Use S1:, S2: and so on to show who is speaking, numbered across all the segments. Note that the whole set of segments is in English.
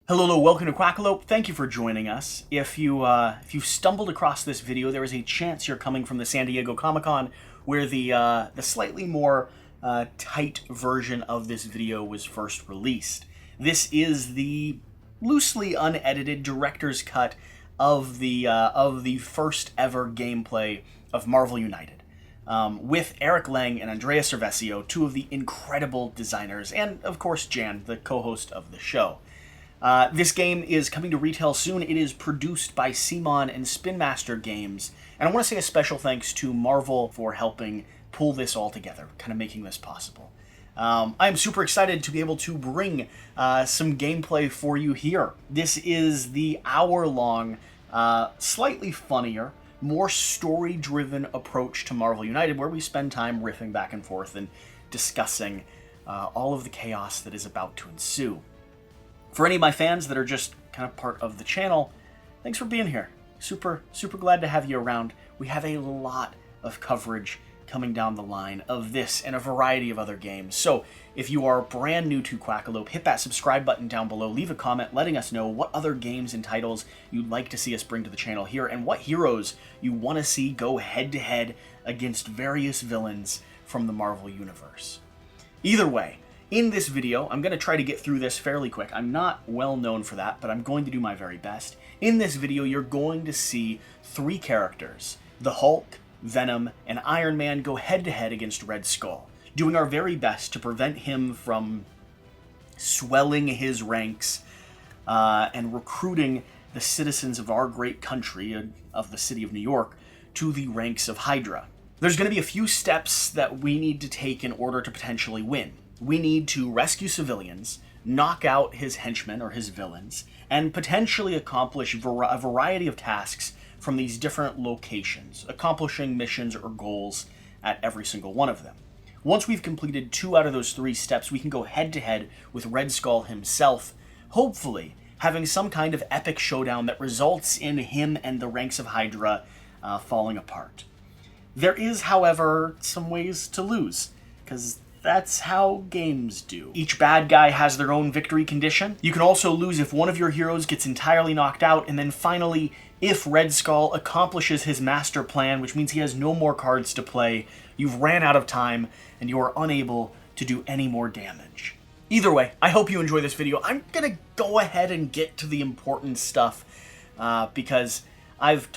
S1: Hello, welcome to Quackalope. Thank you for joining us. If you stumbled across this video, there is a chance you're coming from the San Diego Comic-Con, where the slightly more tight version of this video was first released. This is the loosely unedited director's cut of the first ever gameplay of Marvel United, with Eric Lang and Andrea Chiarvesio, two of the incredible designers, and of course Jan, the co-host of the show. This game is coming to retail soon. It is produced by cmon and Spin Master Games, and I want to say a special thanks to Marvel for helping pull this all together, kind of making this possible. I'm super excited to be able to bring some gameplay for you here. This is the hour-long, slightly funnier, more story-driven approach to Marvel United, where we spend time riffing back and forth and discussing all of the chaos that is about to ensue. For any of my fans that are just kind of part of the channel, thanks for being here. Super glad to have you around. We have a lot of coverage coming down the line of this and a variety of other games. So if you are brand new to Quackalope, hit that subscribe button down below. Leave a comment letting us know what other games and titles you'd like to see us bring to the channel here, and what heroes you want to see go head-to-head against various villains from the Marvel Universe. Either way, in this video, I'm going to try to get through this fairly quick. I'm not well known for that, but I'm going to do my very best. In this video, you're going to see three characters, the Hulk, Venom, and Iron Man, go head-to-head against Red Skull, doing our very best to prevent him from swelling his ranks and recruiting the citizens of our great country, of the city of New York, to the ranks of Hydra. There's going to be a few steps that we need to take in order to potentially win. We need to rescue civilians, knock out his henchmen or his villains, and potentially accomplish a variety of tasks from these different locations, accomplishing missions or goals at every single one of them. Once we've completed 2 out of those 3 steps, we can go head-to-head with Red Skull himself, hopefully having some kind of epic showdown that results in him and the ranks of Hydra falling apart. There is, however, some ways to lose, because that's how games do. Each bad guy has their own victory condition. You can also lose if one of your heroes gets entirely knocked out, and then finally, if Red Skull accomplishes his master plan, which means he has no more cards to play, you've ran out of time, and you are unable to do any more damage. Either way, I hope you enjoy this video. I'm gonna go ahead and get to the important stuff, because I've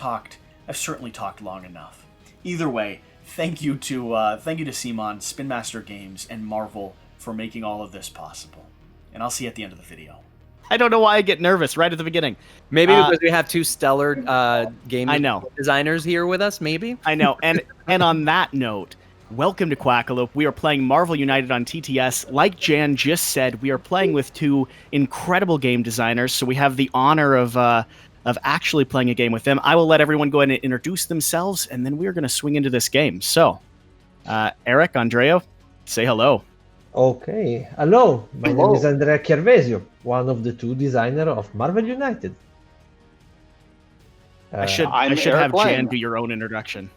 S1: certainly talked long enough. Either way, Thank you to cmon, Spin Master Games, and Marvel for making all of this possible. And I'll see you at the end of the video. I don't know why I get nervous right at the beginning.
S2: Maybe because we have 2 stellar game
S1: designers
S2: here with us, maybe?
S1: I know. And on that note, welcome to Quackalope. We are playing Marvel United on TTS. Like Jan just said, we are playing with 2 incredible game designers, so we have the honor of actually playing a game with them. I will let everyone go ahead and introduce themselves, and then we're going to swing into this game. So, Eric, Andrea, say hello.
S3: Okay, hello. My name is Andrea Chiarvesio, one of the 2 designers of Marvel United.
S1: I should have Jan do your own introduction.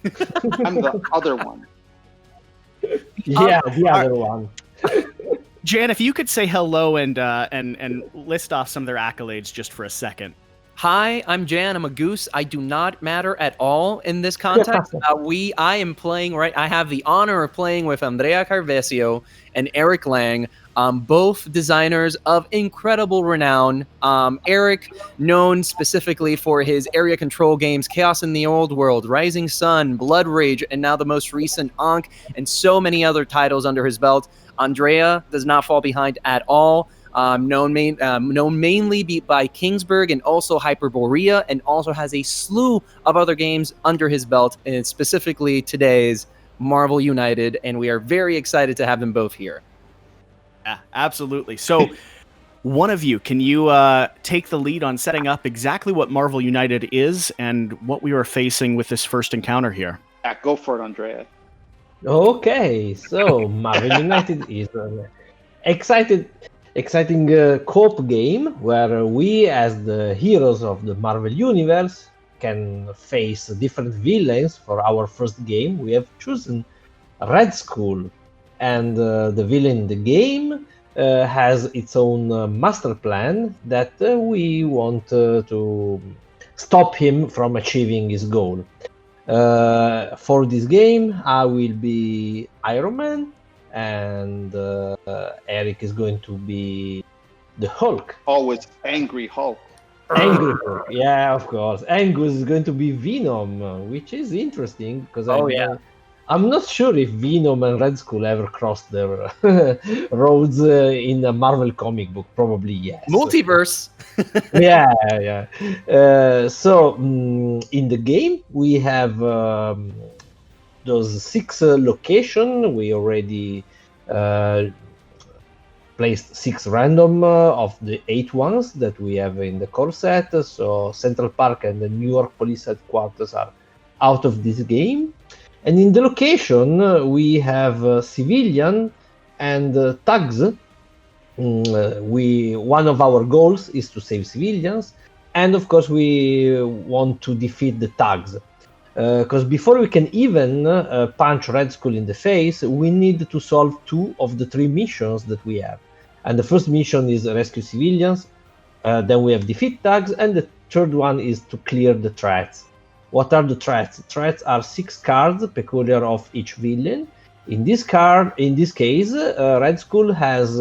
S4: I'm the other one.
S3: Yeah, the other one.
S1: Jan, if you could say hello and list off some of their accolades just for a second.
S2: Hi, I'm Jan. I'm a goose. I do not matter at all in this context. I am playing I have the honor of playing with Andrea Chiarvesio and Eric Lang, both designers of incredible renown. Eric, known specifically for his area control games, Chaos in the Old World, Rising Sun, Blood Rage, and now the most recent Ankh, and so many other titles under his belt. Andrea does not fall behind at all. Known mainly by Kingsburg and also Hyperborea, and also has a slew of other games under his belt, and specifically today's Marvel United, and we are very excited to have them both here.
S1: Yeah, absolutely. So, one of you, can you take the lead on setting up exactly what Marvel United is and what we are facing with this first encounter here?
S4: Yeah, go for it, Andrea.
S3: Okay, so Marvel United is an exciting co-op game where we, as the heroes of the Marvel Universe, can face different villains. For our first game, we have chosen Red Skull, and the villain in the game has its own master plan that we want to stop him from achieving his goal. For this game, I will be Iron Man, and Eric is going to be the Hulk.
S4: Always angry Hulk.
S3: Angry Hulk, yeah, of course. Angus is going to be Venom, which is interesting because I'm not sure if Venom and Red Skull ever crossed their roads in a Marvel comic book. Probably yes.
S2: Multiverse.
S3: Yeah. So in the game we have those 6 locations. We already placed 6 random of the 8 ones that we have in the core set. So Central Park and the New York Police Headquarters are out of this game. And in the location, we have civilian and thugs. One of our goals is to save civilians, and of course we want to defeat the thugs. Because before we can even punch Red Skull in the face, we need to solve 2 of the 3 missions that we have. And the first mission is rescue civilians, then we have defeat thugs, and the third one is to clear the threats. What are the threats? Threats are 6 cards peculiar of each villain. In this case, Red Skull has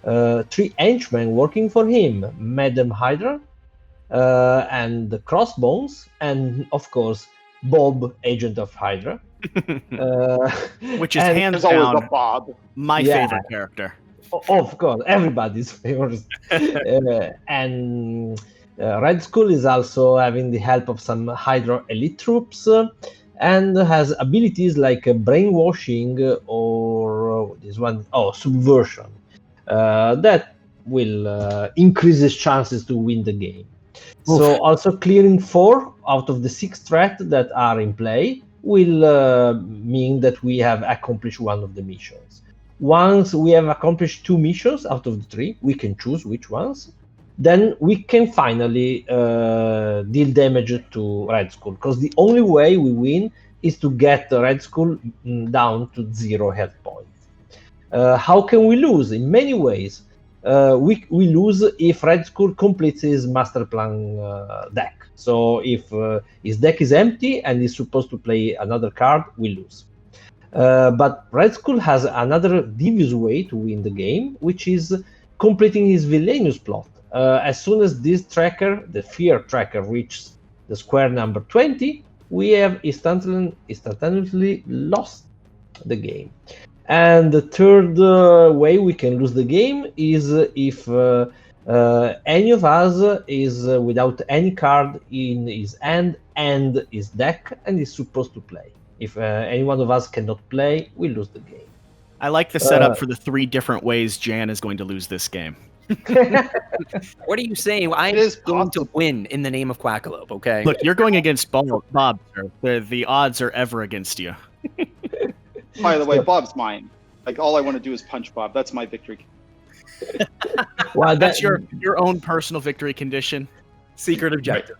S3: 3 henchmen working for him: Madam Hydra, and Crossbones, and of course Bob, Agent of Hydra.
S1: Which is hands down
S4: a Bob.
S1: my favorite character.
S3: Of course, everybody's favorite. And Red Skull is also having the help of some Hydra elite troops, and has abilities like brainwashing or subversion, that will increase his chances to win the game. Oof. So also clearing 4 out of the 6 threats that are in play will mean that we have accomplished one of the missions. Once we have accomplished 2 missions out of the 3, we can choose which ones. Then we can finally deal damage to Red Skull, because the only way we win is to get Red Skull down to 0 health points. How can we lose? In many ways. We lose if Red Skull completes his master plan deck. So if his deck is empty and he's supposed to play another card, we lose. But Red Skull has another devious way to win the game, which is completing his villainous plot. As soon as this tracker, the fear tracker, reaches the square number 20, we have instantaneously lost the game. And the third way we can lose the game is if any of us is without any card in his hand and his deck and is supposed to play. If any one of us cannot play, we lose the game.
S1: I like the setup for the 3 different ways Jan is going to lose this game.
S2: What are you saying? I'm going to win in the name of Quackalope, okay?
S1: Look, you're going against Bob, sir. The odds are ever against you.
S4: By the way, Bob's mine. Like, all I want to do is punch Bob. That's my victory.
S1: Well, that's your own personal victory condition.
S2: Secret objective.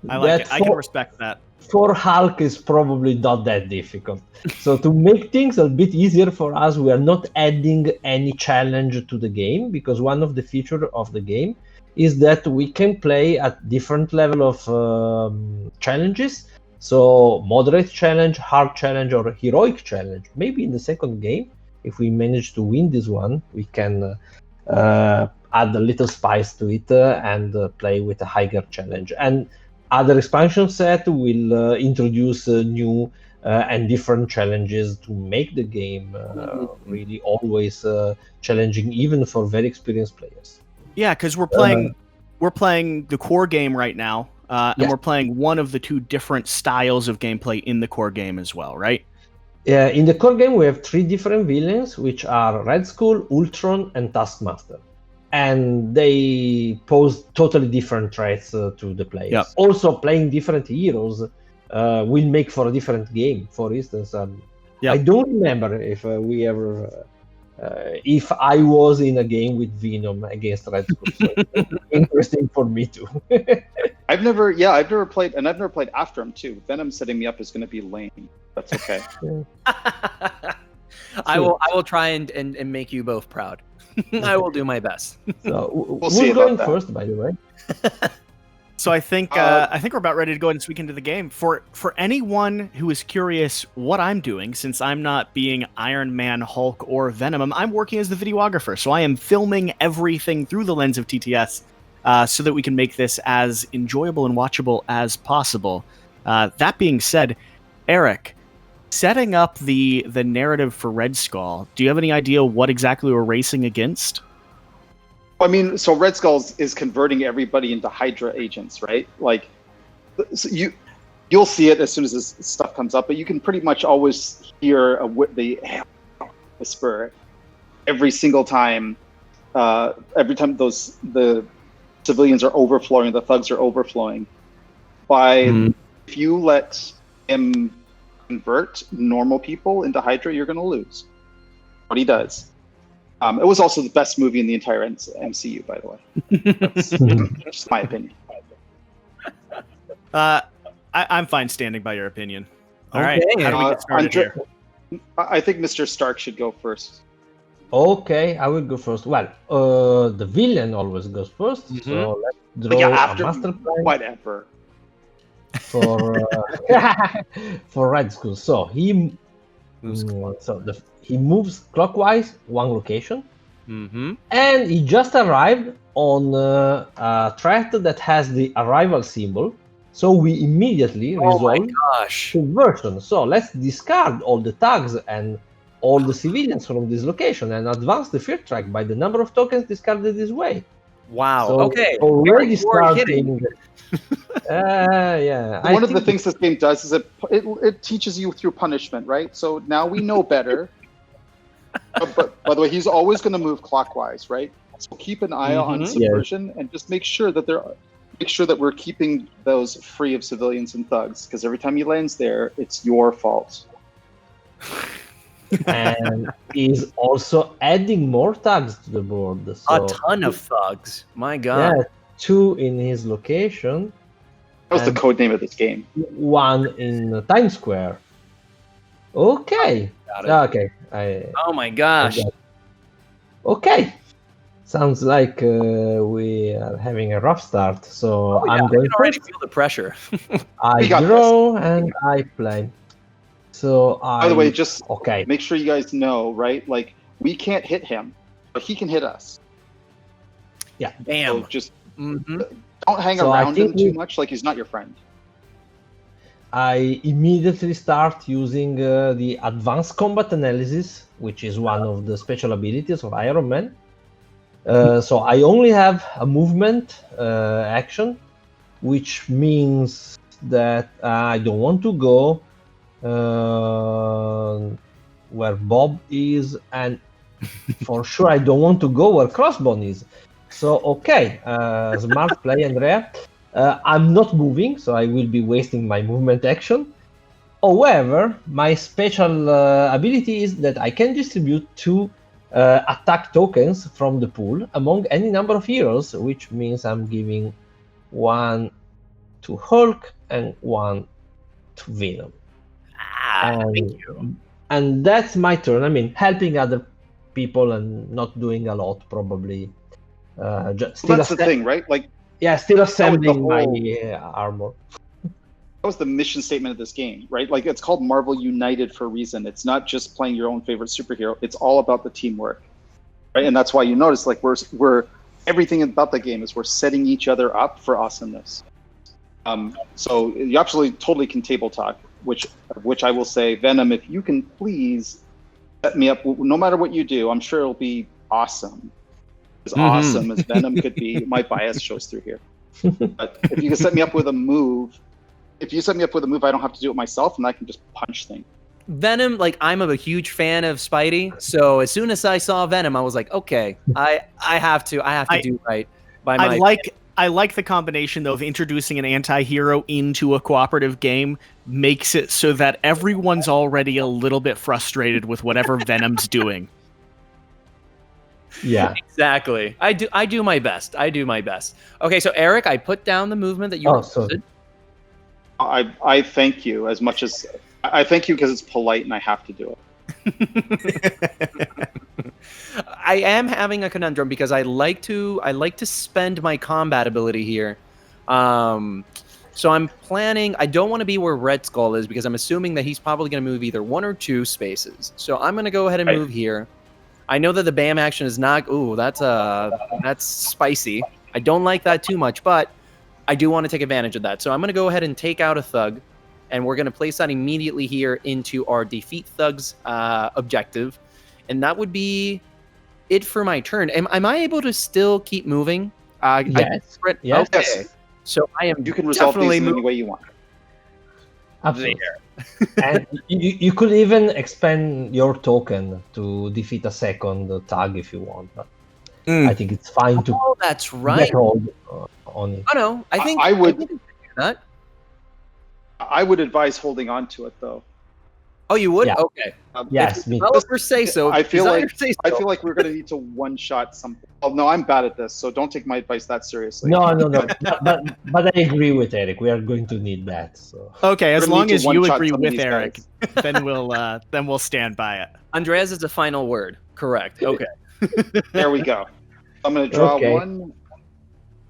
S1: I like it. I can respect that.
S3: For Hulk is probably not that difficult. So to make things a bit easier for us, we are not adding any challenge to the game, because one of the features of the game is that we can play at different level of challenges. So moderate challenge, hard challenge, or heroic challenge. Maybe in the second game, if we manage to win this one, we can add a little spice to it and play with a higher challenge. And other expansion set will introduce new and different challenges to make the game really always challenging, even for very experienced players.
S1: Yeah, because we're playing the core game right now, and we're playing one of the 2 different styles of gameplay in the core game as well, right?
S3: Yeah, in the core game we have 3 different villains, which are Red Skull, Ultron, and Taskmaster. And they pose totally different threats to the players. Yep. Also, playing different heroes will make for a different game. For instance, I don't remember if we ever, if I was in a game with Venom against Red Skull. So it's interesting for me too.
S4: I've never played, and I've never played after him too. Venom setting me up is going to be lame. That's okay.
S2: I will try and make you both proud. I will do my best.
S3: So,
S4: We'll see
S3: who's
S4: about
S3: going
S4: that.
S3: first, by the way?
S1: So I think we're about ready to go ahead and speak into the game. For anyone who is curious what I'm doing, since I'm not being Iron Man, Hulk, or Venom, I'm working as the videographer. So I am filming everything through the lens of TTS so that we can make this as enjoyable and watchable as possible. That being said, Eric, setting up the narrative for Red Skull, do you have any idea what exactly we're racing against?
S4: I mean, so Red Skull is converting everybody into Hydra agents, right? Like, so you'll see it as soon as this stuff comes up, but you can pretty much always hear the whisper every single time. Every time the civilians are overflowing, the thugs are overflowing. If you let him convert normal people into Hydra, you're going to lose. What he does. It was also the best movie in the entire MCU, by the way. That's just my opinion.
S1: I'm fine standing by your opinion. All right,
S2: Okay.
S1: how do we get started here?
S4: I think Mr. Stark should go first.
S3: Okay, I will go first. Well, the villain always goes first, so let's draw a master plan
S4: whatever.
S3: for for Red Skull. So he moves clockwise one location, and he just arrived on a threat that has the arrival symbol. So we immediately resolve conversion. So let's discard all the tags and all the civilians from this location and advance the fear track by the number of tokens discarded this way.
S2: Wow.
S3: So
S2: okay.
S3: already
S2: You are
S3: starting. Yeah.
S4: One of the things this game does is it teaches you through punishment, right? So now we know better. but by the way, he's always going to move clockwise, right? So keep an eye on subversion and just make sure that we're keeping those free of civilians and thugs, because every time he lands there, it's your fault.
S3: And he's also adding more tags to the board. So
S2: a ton of thugs. My God.
S3: Yeah, 2 in his location.
S4: That was the code name of this game.
S3: 1 in Times Square. Okay.
S2: Got it.
S3: Okay.
S2: Oh my gosh.
S3: Okay. Sounds like we are having a rough start. So I'm going
S2: I can already
S3: first.
S2: feel the pressure.
S3: I draw and I play. So
S4: By the way, just
S3: okay.
S4: Make sure you guys know, right? Like, we can't hit him, but he can hit us.
S3: Yeah.
S2: Bam.
S4: So just don't hang
S3: So I
S4: around him
S3: think
S4: too much. Like, he's not your friend.
S3: I immediately start using the advanced combat analysis, which is one of the special abilities of Iron Man. So I only have a movement action, which means that I don't want to go where Bob is, and for sure I don't want to go where Crossbone is. So okay, smart play, Andrea. I'm not moving, so I will be wasting my movement action. However, my special ability is that I can distribute 2 attack tokens from the pool among any number of heroes, which means I'm giving 1 to Hulk and 1 to Venom.
S2: Thank you.
S3: And that's my turn. I mean, helping other people and not doing a lot, probably. That's the thing,
S4: right? Like,
S3: still assembling my armor.
S4: That was the mission statement of this game, right? Like, it's called Marvel United for a reason. It's not just playing your own favorite superhero. It's all about the teamwork, right? And that's why you notice, like, we're everything about the game is we're setting each other up for awesomeness. So you absolutely totally can table talk, which I will say, Venom, if you can please set me up, no matter what you do, I'm sure it'll be awesome. As awesome as Venom could be. My bias shows through here. But if you can set me up with a move, I don't have to do it myself, and I can just punch things.
S2: Venom, like, I'm a huge fan of Spidey, so as soon as I saw Venom, I was like, okay, I have to do right by my.
S1: I like the combination, though, of introducing an anti-hero into a cooperative game makes it so that everyone's already a little bit frustrated with whatever Venom's doing.
S3: Yeah,
S2: exactly. I do my best. Okay, so Eric, I put down the movement that you requested.
S4: I thank you as much as I thank you because it's polite and I have to do it.
S2: I am having a conundrum because I like to spend my combat ability here. So I'm planning. I don't want to be where Red Skull is because I'm assuming that he's probably going to move either 1 or 2 spaces. So I'm going to go ahead and
S4: Right.
S2: move here. I know that the BAM action is not. Ooh, that's spicy. I don't like that too much, but I do want to take advantage of that. So I'm going to go ahead and take out a thug, and we're going to place that immediately here into our defeat thugs objective, and that would be it for my turn. Am I able to still keep moving?
S3: Yes. Yes.
S2: Okay.
S4: Yes.
S2: So I am
S4: You can resolve these
S2: definitely
S4: in any
S2: moving
S4: way you want.
S3: Absolutely. And you could even expend your token to defeat a second tag if you want. But I think it's fine to
S2: Oh, that's right.
S3: get hold on it.
S2: Oh no, I think
S4: I would-
S2: I think I can do that.
S4: I would advise holding on to it though.
S2: Oh, you would?
S3: Yeah.
S2: Okay.
S3: Yes,
S2: If
S3: me.
S2: developers say so.
S4: I feel
S2: designers
S4: like
S2: say
S4: I
S2: so.
S4: feel like we're gonna need to one-shot something. Oh no, I'm bad at this, so don't take my advice that seriously.
S3: No. But I agree with Eric. We are going to need that. So
S1: Okay, as
S4: We're gonna
S1: long
S4: need to
S1: as you
S4: one-shot
S1: agree
S4: some of
S1: with
S4: these
S1: Eric,
S4: guys.
S1: then we'll stand by it.
S2: Andreas is the final word. Correct. Okay.
S4: There we go. I'm gonna draw
S3: Okay.
S4: one.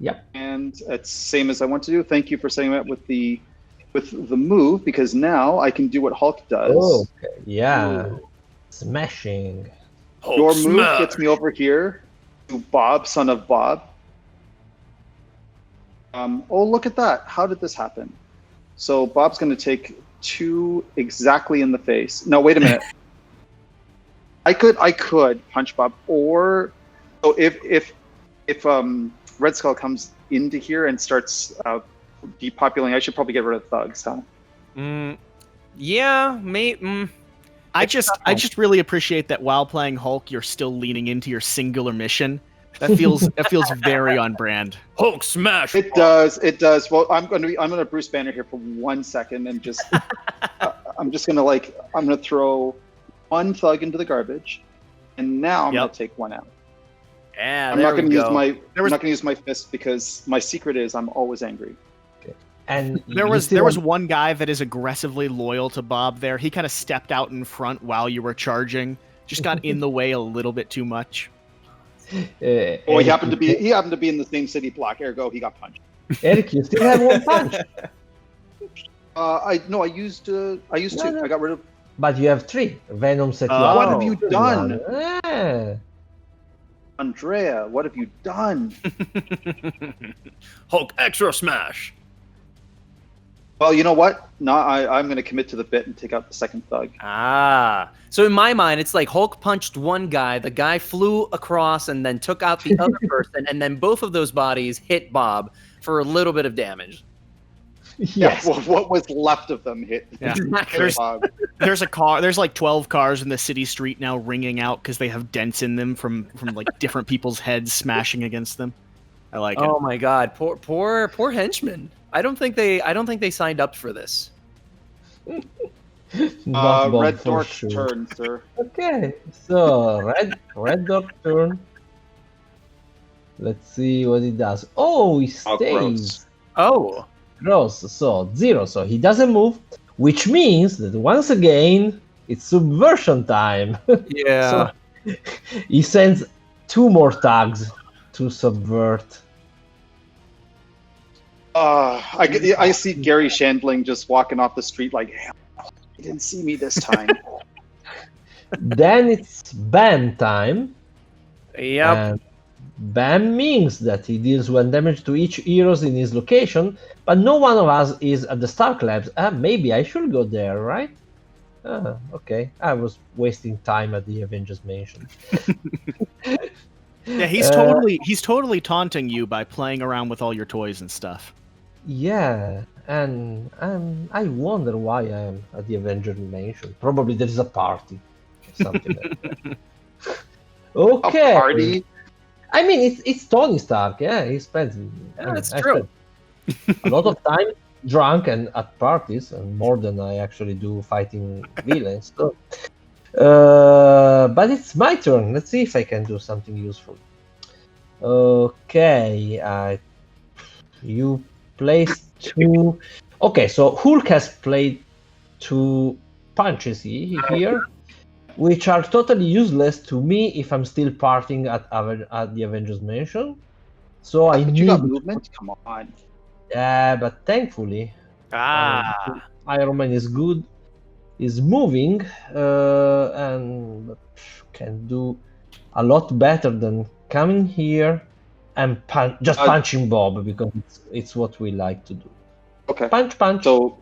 S3: Yep.
S4: And it's same as I want to do. Thank you for setting that with the move, because now I can do what Hulk does.
S3: okay, yeah, smashing.
S4: Your move gets me over here to Bob, son of Bob. Oh, look at that. How did this happen? So Bob's going to take 2 exactly in the face. No, wait a minute. I could punch Bob, or so if Red Skull comes into here and starts depopulating, I should probably get rid of thugs, huh?
S2: Yeah,
S1: I just really appreciate that while playing Hulk, you're still leaning into your singular mission. That feels very on brand.
S2: Hulk smash.
S4: It does. Well, I'm gonna Bruce Banner here for 1 second and just I'm gonna throw 1 thug into the garbage, and now I'm gonna take 1 out.
S2: Yeah,
S4: I'm not gonna use my
S1: There was-
S4: I'm not gonna use my fist because my secret is I'm always angry.
S3: And
S1: There
S3: you
S1: was
S3: still have-
S1: one guy that is aggressively loyal to Bob there. He kind of stepped out in front while you were charging. Just got in the way a little bit too much.
S4: Oh,
S3: Eric,
S4: he happened to be in the same city block. Ergo, he got punched.
S3: Eric, you still have 1 punch,
S4: I used 2.
S3: No.
S4: I got rid of.
S3: but you have 3. Venom set you
S1: Oh.
S3: up.
S4: What have you done,
S3: Ah,
S4: Andrea? What have you done?
S2: Hulk extra smash.
S4: Well, you know what? No, I'm going to commit to the bit and take out the second thug.
S2: Ah. So in my mind, it's like Hulk punched one guy, the guy flew across and then took out the other person, and then both of those bodies hit Bob for a little bit of damage.
S3: yes.
S4: Yeah, well, what was left of them hit.
S1: Yeah.
S4: hit Bob.
S1: There's a car. There's like 12 cars in the city street now ringing out because they have dents in them from like different people's heads smashing against them. I like
S2: Oh
S1: it.
S2: my god, poor henchmen. I don't think they signed up for this.
S3: Not Bob
S4: Red
S3: for
S4: Dork
S3: sure.
S4: turn, sir.
S3: Okay, so red dog turn. Let's see what he does. Oh, he
S4: Oh,
S3: stays.
S4: gross.
S2: Oh.
S3: Gross. So 0. So he doesn't move, which means that once again it's subversion time.
S2: Yeah.
S3: So he sends 2 more tags to subvert.
S4: I see Gary Shandling just walking off the street like, "Hell, he didn't see me this time."
S3: Then it's ban time.
S2: Yep.
S3: And ban means that he deals 1 damage to each heroes in his location, but no one of us is at the Stark Labs. Maybe I should go there, right? Okay. I was wasting time at the Avengers Mansion.
S1: Yeah, he's totally taunting you by playing around with all your toys and stuff.
S3: Yeah, and I wonder why I am at the Avengers Mansion. Probably there's a party, something like that. Okay.
S4: A party?
S3: I mean, it's Tony Stark. Yeah, he spends.
S2: That's
S3: I
S2: true.
S3: spend a lot of time drunk and at parties, and more than I actually do fighting villains. So, but it's my turn. Let's see if I can do something useful. Okay, you placed 2. Okay, so Hulk has played 2 punches here. which are totally useless to me if I'm still partying at the Avengers Mansion. So I
S4: But
S3: need.
S4: you got movement? Come on.
S3: Yeah, but thankfully, Iron Man is good. Is moving and can do a lot better than coming here and punching Bob, because it's what we like to do.
S4: Okay.
S3: Punch.
S4: So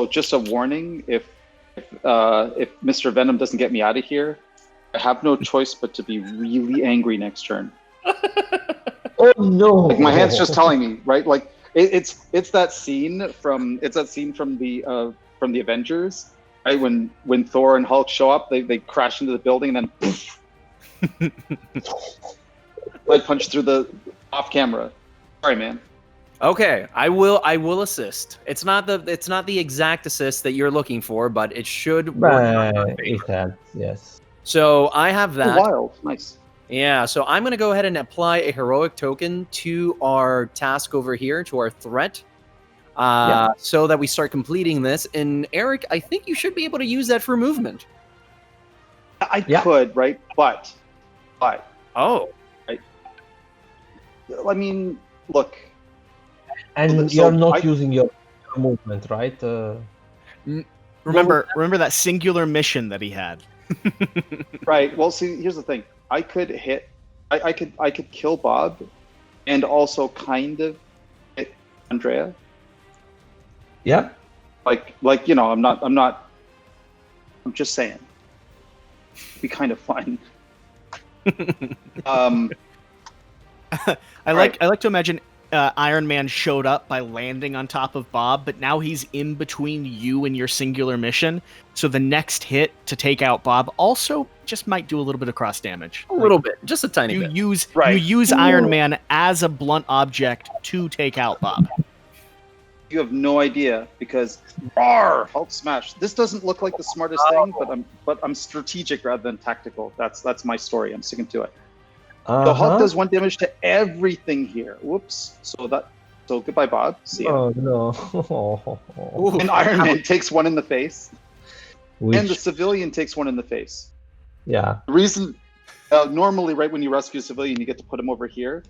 S4: just a warning: if Mr. Venom doesn't get me out of here, I have no choice but to be really angry next turn.
S3: Oh no!
S4: Like my hand's just telling me, right? Like it's that scene from the Avengers, right? When Thor and Hulk show up, they crash into the building and then poof, I punch through the off camera. Sorry, man.
S2: Okay, I will assist. It's not the exact assist that you're looking for, but it should work.
S3: It helps, yes.
S2: So I have that.
S4: Oh, wild, nice.
S2: Yeah, so I'm going to go ahead and apply a heroic token to our task over here, to our threat, so that we start completing this. And Eric, I think you should be able to use that for movement.
S4: I could, right? But.
S2: Oh.
S4: Right. I mean, look.
S3: And
S4: so
S3: you're not using your movement, right?
S1: Remember that singular mission that he had.
S4: Right. Well, see, here's the thing. I could hit. I could kill Bob, and also kind of hit Andrea.
S3: Yeah.
S4: Like I'm just saying. It'd be kind of fun.
S1: I like to imagine Iron Man showed up by landing on top of Bob, but now he's in between you and your singular mission. So the next hit to take out Bob also just might do a little bit of cross damage.
S2: A little bit, just a tiny bit.
S1: You use Iron Man as a blunt object to take out Bob.
S4: You have no idea, because roar, Hulk smash. This doesn't look like the smartest thing, but I'm strategic rather than tactical. That's my story. I'm sticking to it. The Hulk does 1 damage to everything here. Whoops. So goodbye, Bob. See ya.
S3: Oh no.
S4: And Iron Man takes 1 in the face,
S3: Which,
S4: and the civilian takes 1 in the face.
S3: yeah.
S4: The reason, normally, right when you rescue a civilian, you get to put him over here.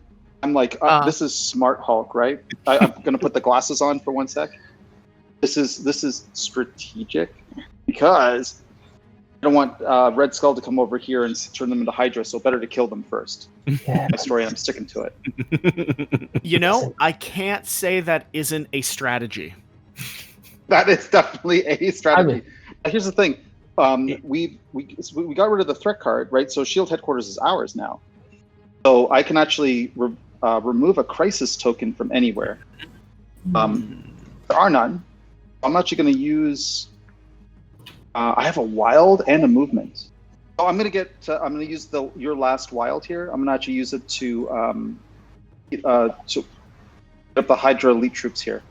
S4: I'm like, this is smart Hulk, right? I'm gonna put the glasses on for 1 sec. This is strategic, because I don't want Red Skull to come over here and turn them into Hydra, so better to kill them first.
S3: Yeah.
S4: My story, I'm sticking to it.
S1: You know, I can't say that isn't a strategy.
S4: That is definitely a strategy. Here's the thing. We got rid of the threat card, right? So Shield Headquarters is ours now. So I can actually remove a crisis token from anywhere. There are none. I'm actually going to use... I have a wild and a movement. So I'm going to use your last wild here. I'm going to actually use it to get up the Hydra elite troops here.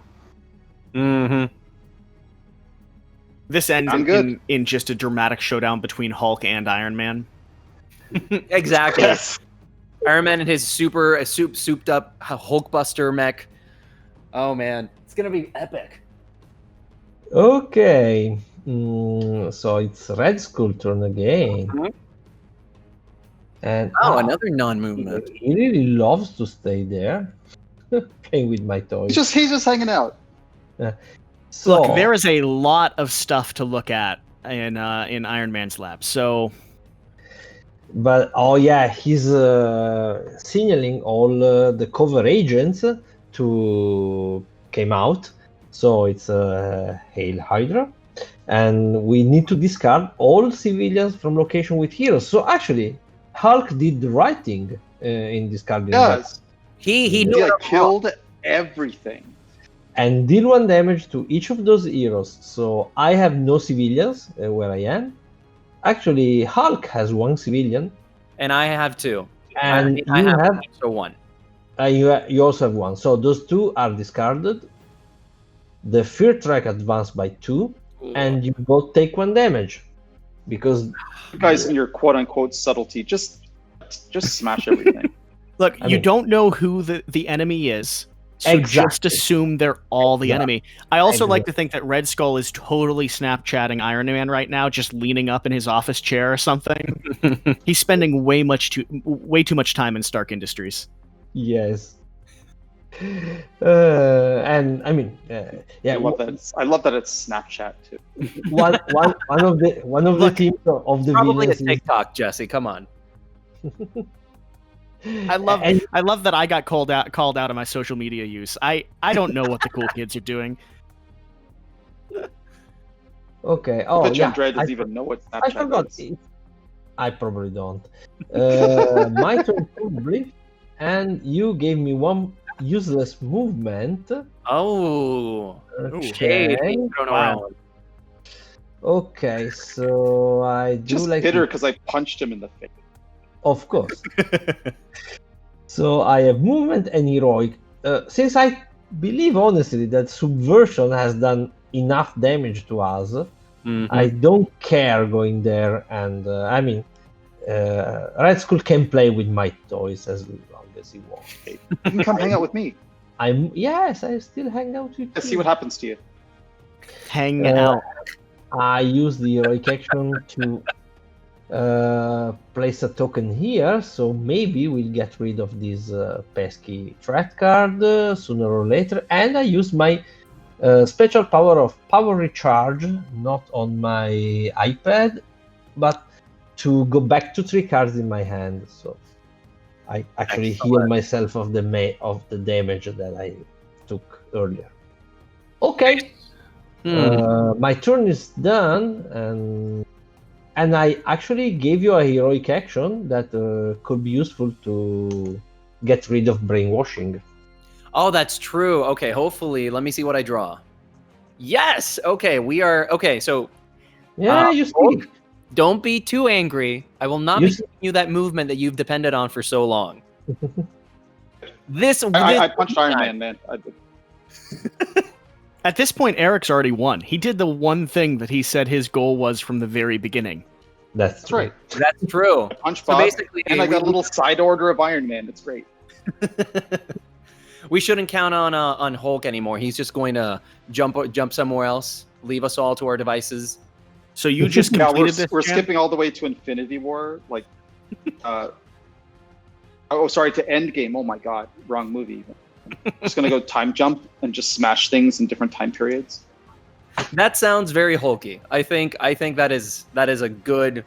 S2: Mm-hmm.
S1: This ends in just a dramatic showdown between Hulk and Iron Man.
S2: Exactly.
S4: Yes.
S2: Iron Man and his souped up Hulkbuster mech. Oh man, it's gonna be epic.
S3: Okay. So it's Red Skull turn again.
S2: Mhm.
S3: And
S2: Another non-movement.
S3: he really loves to stay there, playing with my toys.
S4: He's just hanging out.
S3: So,
S1: Look, there is a lot of stuff to look at in Iron Man's lab. So,
S3: but he's signaling all the cover agents to came out. So it's Hail Hydra, and we need to discard all civilians from location with heroes. So actually, Hulk did the right thing in discarding.
S4: Yes.
S2: He
S4: Killed everything.
S3: And deal 1 damage to each of those heroes. So I have no civilians where I am. Actually, Hulk has 1 civilian.
S2: and I have 2.
S3: And
S2: I
S3: you
S2: have
S3: have
S2: extra 1.
S3: you also have 1. So those 2 are discarded. The fear track advanced by 2, and you both take 1 damage. Because
S4: You guys and your quote unquote subtlety, just smash everything.
S1: look, you don't know who the enemy is. So just
S3: Exactly.
S1: assume they're all the
S3: Yeah.
S1: enemy. I also like
S3: Exactly.
S1: to think that Red Skull is totally Snapchatting Iron Man right now, just leaning up in his office chair or something. He's spending way too much time in Stark Industries.
S3: Yes. And I mean, yeah.
S4: I love that. I love that it's Snapchat too.
S3: One of the
S1: Look,
S3: teams of the
S2: Probably a
S3: villains is
S2: TikTok, Jesse. Come on.
S1: I love
S3: and
S1: that I got called out on my social media use. I don't know what the cool kids are doing.
S3: okay.
S4: I
S3: Oh
S4: bet you
S3: yeah,
S4: Andrea doesn't even know what
S3: I
S4: Snapchat
S3: forgot.
S4: is.
S3: I probably don't. My turn probably, and you gave me one useless movement.
S2: Oh,
S3: Okay.
S2: shade being thrown
S1: Wow.
S2: around.
S3: Okay, so I do
S4: Just
S3: like
S4: bitter because I punched him in the face.
S3: of course. So I have movement and heroic. Since I believe honestly that subversion has done enough damage to us,
S2: Mhm.
S3: I don't care going there. And I mean, Red Skull can play with my toys as long as he wants.
S4: You can come hang out with me.
S3: Yes, I still hang out with
S4: Let's
S3: you.
S4: see what happens to you.
S1: Hang out.
S3: I use the heroic action to place a token here, so maybe we'll get rid of this pesky threat card sooner or later. And I use my special power of power recharge, not on my iPad, but to go back to 3 cards in my hand. So I actually heal myself of the damage that I took earlier. Okay. My turn is done, and I actually gave you a heroic action that could be useful to get rid of brainwashing.
S2: Oh, that's true. Okay, hopefully, let me see what I draw. Yes. Okay, we are okay. So
S3: Yeah, you see.
S2: don't be too angry. I will not
S3: You
S2: be
S3: see-
S2: giving you that movement that you've depended on for so long.
S4: I punched Iron Man, man. I did.
S1: At this point, Eric's already won. He did the one thing that he said his goal was from the very beginning.
S3: That's
S4: That's right.
S2: That's true.
S4: Punch
S2: So
S4: Bob,
S2: basically,
S4: and I got a little side order of Iron Man. It's great.
S2: We shouldn't count on Hulk anymore. He's just going to jump somewhere else, leave us all to our devices.
S1: So you just
S4: Yeah,
S1: completed this.
S4: we're
S1: Jan?
S4: skipping all the way to Infinity War. Like, to Endgame. Oh my God, wrong movie. Just gonna go time jump and just smash things in different time periods.
S2: That sounds very hulky. I think that is a good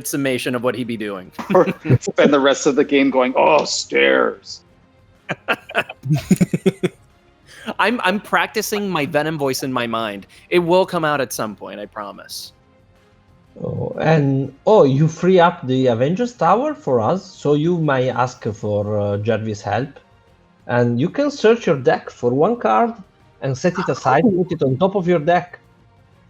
S2: summation of what he'd be doing.
S4: Or spend the rest of the game going, oh, stairs.
S2: I'm practicing my Venom voice in my mind. It will come out at some point, I promise.
S3: You free up the Avengers Tower for us, so you might ask for Jarvis' help. And you can search your deck for one card and set it aside, put it on top of your deck.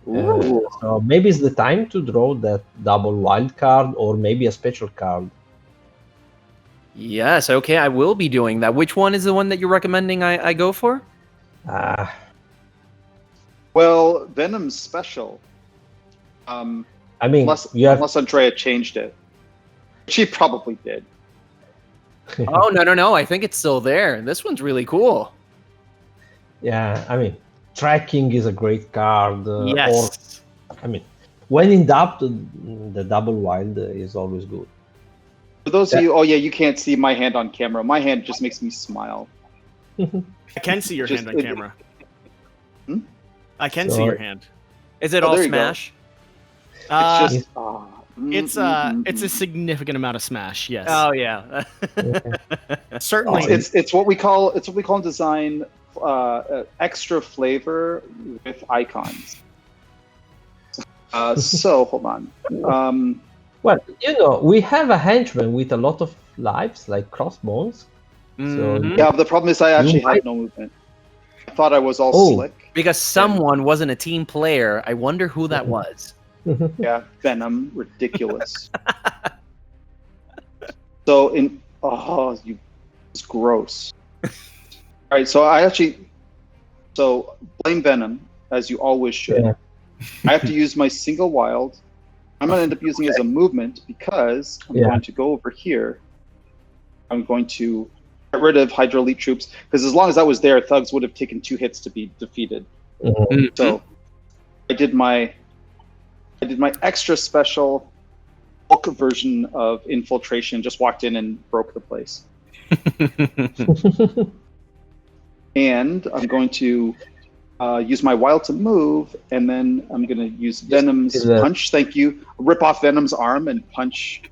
S3: So maybe it's the time to draw that double wild card or maybe a special card.
S2: Yes, okay, I will be doing that. Which one is the one that you're recommending I go for?
S4: Well, Venom's special.
S3: I mean,
S4: unless Andrea changed it. She probably did.
S2: Oh, no. I think it's still there. This one's really cool.
S3: Yeah, I mean, tracking is a great card.
S1: Yes.
S3: When in doubt, the double wild is always good.
S4: For those of you, you can't see my hand on camera. My hand just makes me smile.
S1: I can see your hand on camera. I can see your hand.
S2: Is it all Smash?
S1: It's a significant amount of Smash. Yes.
S2: Oh yeah.
S1: Certainly.
S4: It's what we call in design extra flavor with icons. So hold on.
S3: Well, we have a henchman with a lot of lives, like Crossbones. So
S4: yeah, but the problem is I actually had no movement. I thought I was all slick.
S2: Because someone wasn't a team player. I wonder who that was.
S4: Yeah, Venom, ridiculous. So it's gross. All right, so blame Venom as you always should.
S3: Yeah.
S4: I have to use my single wild. I'm gonna end up using it as a movement because I'm going to go over here. I'm going to get get rid of Hydra Elite troops, because as long as I was there, thugs would have taken 2 hits to be defeated.
S3: Mhm.
S4: So I did my extra special Hulk version of infiltration. Just walked in and broke the place. And I'm going to use my wild to move, and then I'm going to use Venom's punch. Thank you. Rip off Venom's arm and punch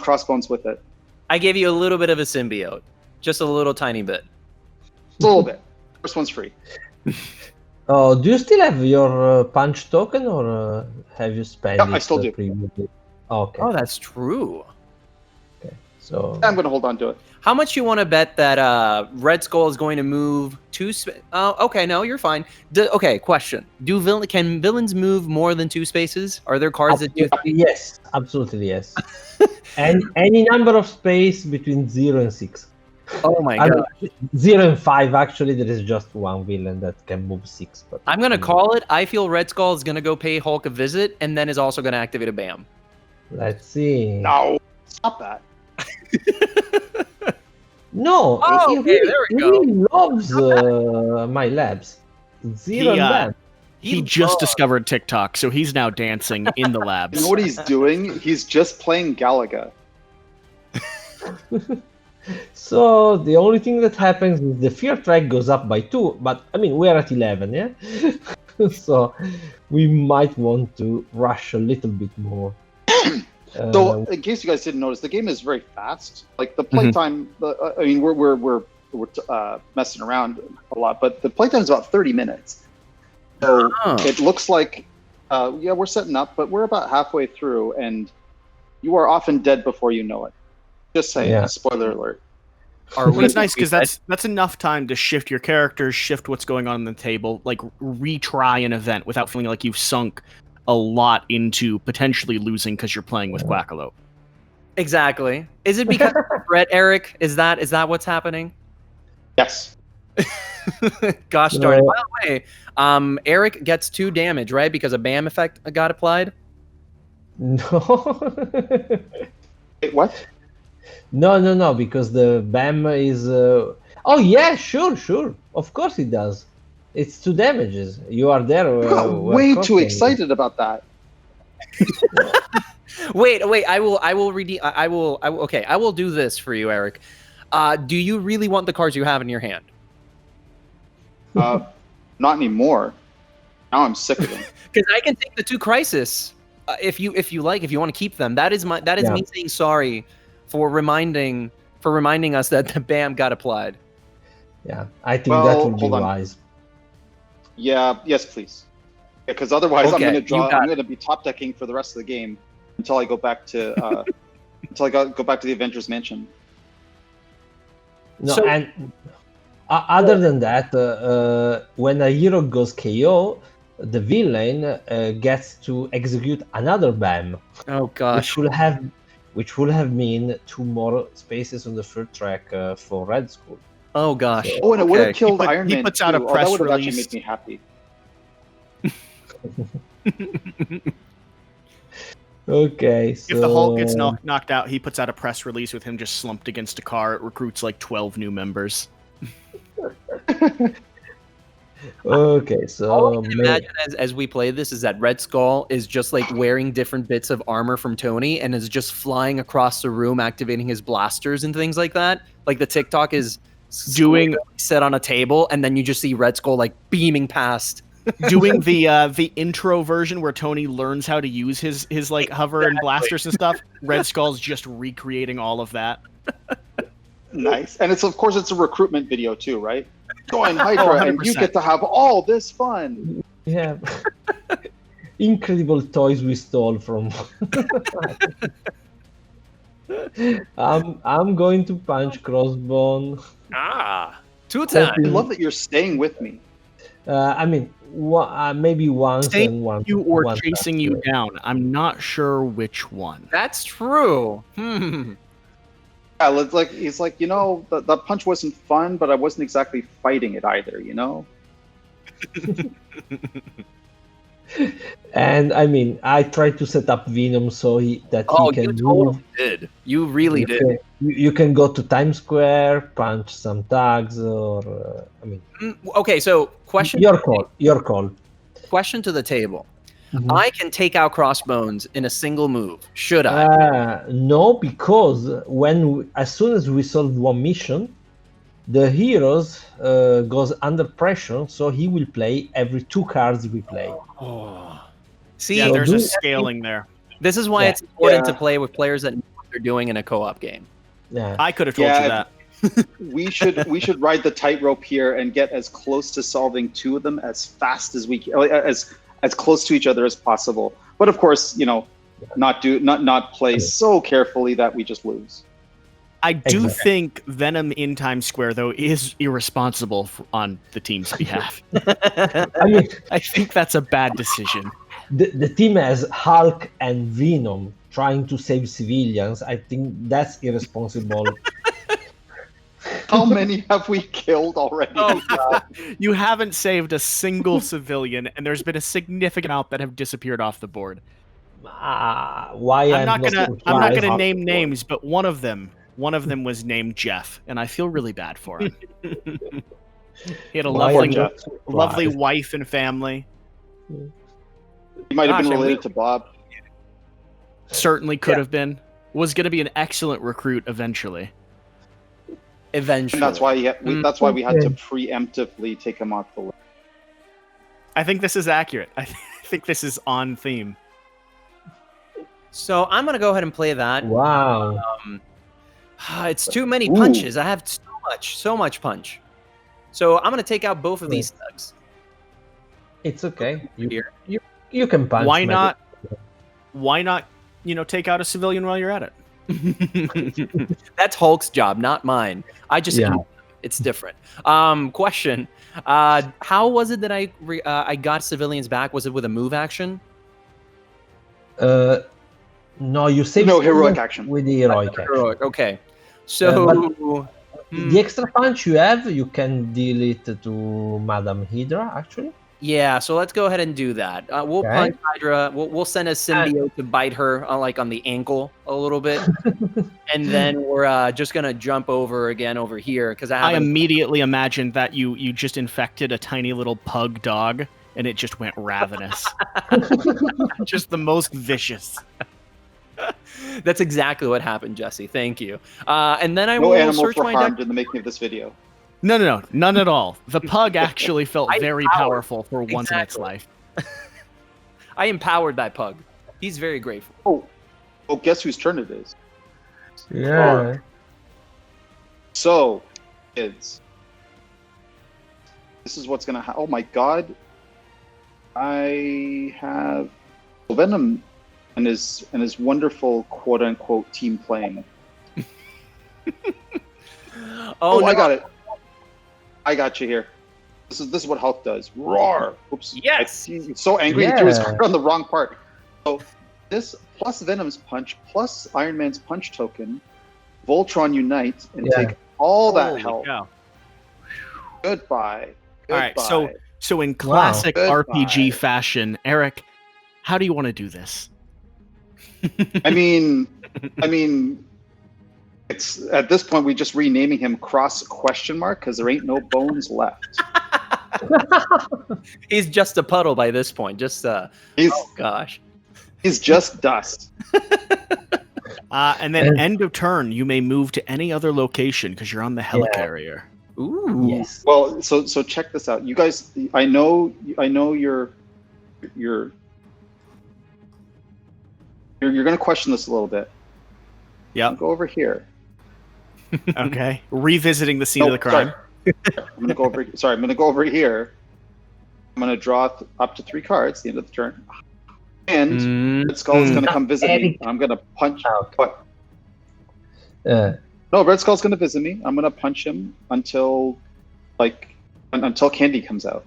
S4: Crossbones with it.
S2: I gave you a little bit of a symbiote, just a little tiny bit.
S4: A little bit. First one's free.
S3: Oh, do you still have your punch token, or have you spent it?
S4: I still do.
S3: Previously? Okay.
S2: Oh, that's true.
S3: Okay. So
S4: I'm going to hold on to it.
S2: How much you want to bet that Red Skull is going to move 2 okay, no, you're fine. Okay, question. Can villains move more than 2 spaces? Are there cards that do?
S3: Yes, absolutely yes. And any number of space between 0 and 6.
S2: Oh my god.
S3: 0 and 5, actually, there is just one villain that can move 6. But
S2: I'm going to call it. I feel Red Skull is going to go pay Hulk a visit and then is also going to activate a BAM.
S3: Let's see.
S4: No, stop that.
S3: No,
S2: Oh,
S3: he
S2: okay, there we go.
S3: really loves my labs. 0 and bam.
S1: He just discovered TikTok, so he's now dancing in the labs.
S4: You know what he's doing? He's just playing Galaga.
S3: So the only thing that happens is the fear track goes up by 2, but I mean we're at 11, yeah. So we might want to rush a little bit more.
S4: So, in case you guys didn't notice, the game is very fast. Like the playtime, I mean, we're messing around a lot, but the playtime is about 30 minutes. So it looks like, we're setting up, but we're about halfway through, and you are often dead before you know it. Just saying, spoiler alert.
S1: But it's nice because that's enough time to shift your characters, shift what's going on the table, like retry an event without feeling like you've sunk a lot into potentially losing because you're playing with Quackalope.
S2: Exactly. Is it because of threat, Eric? Is that what's happening?
S4: Yes.
S2: Gosh darn it. By the way, Eric gets 2 damage, right? Because a BAM effect got applied?
S3: No.
S4: Wait, what?
S3: No, because the BAM is... Oh, yeah, sure. Of course it does. It's 2 damages. You are there.
S4: You got way too excited about that.
S2: Wait. I will redeem. I will. Okay, I will do this for you, Eric. Do you really want the cards you have in your hand?
S4: Not anymore. Now I'm sick of them.
S2: Because I can take the 2 crisis if you like. If you want to keep them, that is me saying sorry for reminding us that the BAM got applied.
S3: Yeah, I think that would be wise.
S4: Yeah, yes, please. Because otherwise, I'm going to be top decking for the rest of the game until I go back to go back to the Avengers Mansion.
S3: No, and other than that, when a hero goes KO, the villain gets to execute another BAM.
S2: Oh gosh!
S3: Which would have mean 2 more spaces on the third track for Red Skull.
S2: Oh gosh!
S4: And it would have killed Iron Man.
S1: He puts out a press
S4: that would have
S1: release.
S4: actually made me happy.
S3: Okay, so...
S1: If the Hulk gets knocked out, he puts out a press release with him just slumped against a car. It recruits like 12 new members.
S3: Okay, so...
S2: All I can imagine as we play this is that Red Skull is just like wearing different bits of armor from Tony and is just flying across the room, activating his blasters and things like that. Like the TikTok is doing set on a table, and then you just see Red Skull like beaming past.
S1: Doing the intro version where Tony learns how to use his like hover and blasters and stuff. Red Skull's just recreating all of that.
S4: Nice, and it's a recruitment video too, right? Join Hydra, and you get to have all this fun.
S3: Yeah, incredible toys we stole from. I'm going to punch Crossbone.
S2: 2 times.
S4: I love that you're staying with me.
S3: I mean, maybe once
S1: Staying
S3: and one.
S1: You or chasing you down. I'm not sure which one.
S2: That's true.
S4: Yeah, it's like he's like, the punch wasn't fun, but I wasn't exactly fighting it either,
S3: And I mean, I tried to set up Venom so that he
S2: Oh,
S3: can
S2: you
S3: move.
S2: totally did. You really
S3: You
S2: did.
S3: can, you can go to Times Square, punch some tags, or I mean,
S2: Okay, so question.
S3: your call. Your call.
S2: Question to the table.
S3: Mhm.
S2: I can take out Crossbones in a single move. Should I?
S3: No, because as soon as we solve one mission, the heroes goes under pressure, so he will play every 2 cards we play.
S2: Oh. See,
S1: Yeah,
S3: So
S1: there's a
S3: do-
S1: scaling there.
S2: this is why
S3: Yeah.
S2: it's important to
S4: Yeah.
S2: play with players that know what they're doing in a co-op game.
S3: Yeah.
S1: I could have told you
S4: Yeah.
S1: that.
S4: We should ride the tightrope here and get as close to solving 2 of them as fast as we can, as close to each other as possible. But of course, not play so carefully that we just lose.
S1: I do
S3: Exactly.
S1: think Venom in Times Square, though, is irresponsible on the team's behalf.
S3: I mean,
S1: I think that's a bad decision.
S3: the team has Hulk and Venom trying to save civilians. I think that's irresponsible.
S4: How many have we killed already?
S1: Oh, God. You haven't saved a single civilian, and there's been a significant amount that have disappeared off the board.
S3: Why
S1: I'm not gonna
S3: surprised.
S1: name names, but one of them was named Jeff, and I feel really bad for him. He had a
S3: Why
S1: lovely,
S3: I'm not surprised.
S1: lovely wife and family.
S4: He might have been
S1: Gosh, and
S4: related to Bob.
S1: Certainly could
S3: Yeah.
S1: have been. Was going to be an excellent recruit eventually.
S2: Eventually.
S4: And that's why that's why we had to preemptively take him off the list.
S1: I think this is accurate. I think this is on theme.
S2: So I'm gonna go ahead and play that.
S3: Wow.
S2: It's too many
S4: Ooh.
S2: punches. I have so much punch. So I'm gonna take out both of these thugs.
S3: It's okay.
S2: Here.
S3: You can punch.
S1: Why
S3: my-
S1: not? Why not? Take out a civilian while you're at it.
S2: That's Hulk's job, not mine. I just
S3: Yeah.
S2: it's different. Question: how was it that I got civilians back? Was it with a move action?
S3: No, you save
S4: No heroic
S3: civilians
S4: action.
S3: with the heroic action.
S2: Heroic. Okay. So
S3: The extra punch you have, you can deal it to Madame Hydra, actually.
S2: yeah, so let's go ahead and do that. We'll
S3: Okay.
S2: punch Hydra. We'll send a symbiote to bite her, like on the ankle a little bit, and then we're just gonna jump over here because
S1: I immediately imagined that you just infected a tiny little pug dog, and it just went ravenous. Just the most vicious.
S2: That's exactly what happened, Jesse. Thank you. And then I
S4: No
S2: will
S4: animals
S2: search
S4: were
S2: my
S4: harmed
S2: deck.
S4: in the making of this video.
S1: No, none at all. The pug actually felt
S2: I
S1: very
S2: empowered.
S1: powerful for once in its
S2: Exactly.
S1: life.
S2: I empowered that pug. He's very grateful.
S4: Oh, guess whose turn it is?
S3: Yeah.
S4: So, kids, this is what's gonna happen. Oh my God, I have Venom and his wonderful quote unquote team playing.
S2: Oh, no.
S4: I got it. I got you here. This is what Hulk does. Roar! Oops.
S2: Yes!
S4: He's so angry he threw his
S3: Yeah.
S4: card on the wrong part. So this plus Venom's punch plus Iron Man's punch token, Voltron unite and
S3: Yeah.
S4: take all that
S1: Holy
S4: help.
S1: cow.
S4: Goodbye.
S1: All right,
S4: Goodbye.
S1: so in classic
S4: Goodbye.
S1: RPG fashion, Eric, how do you want to do this?
S4: I mean, it's at this point we just renaming him Cross question mark because there ain't no bones left.
S2: He's just a puddle by this point. Just
S4: He's
S2: oh gosh.
S4: he's just dust.
S1: And then end of turn, you may move to any other location because you're on the helicarrier.
S2: Ooh.
S3: Yes.
S4: Well, so check this out, you guys. I know you're gonna question this a little bit.
S1: Yep.
S4: Go over here.
S1: Okay. Revisiting the scene of the crime.
S4: Sorry. I'm gonna go over. Sorry, I'm gonna go over here. I'm gonna draw up to 3 cards at the end of the turn, and Red Skull is gonna come visit me. I'm gonna punch.
S3: Okay.
S4: What? No, Red Skull's gonna visit me. I'm gonna punch him until Candy comes out.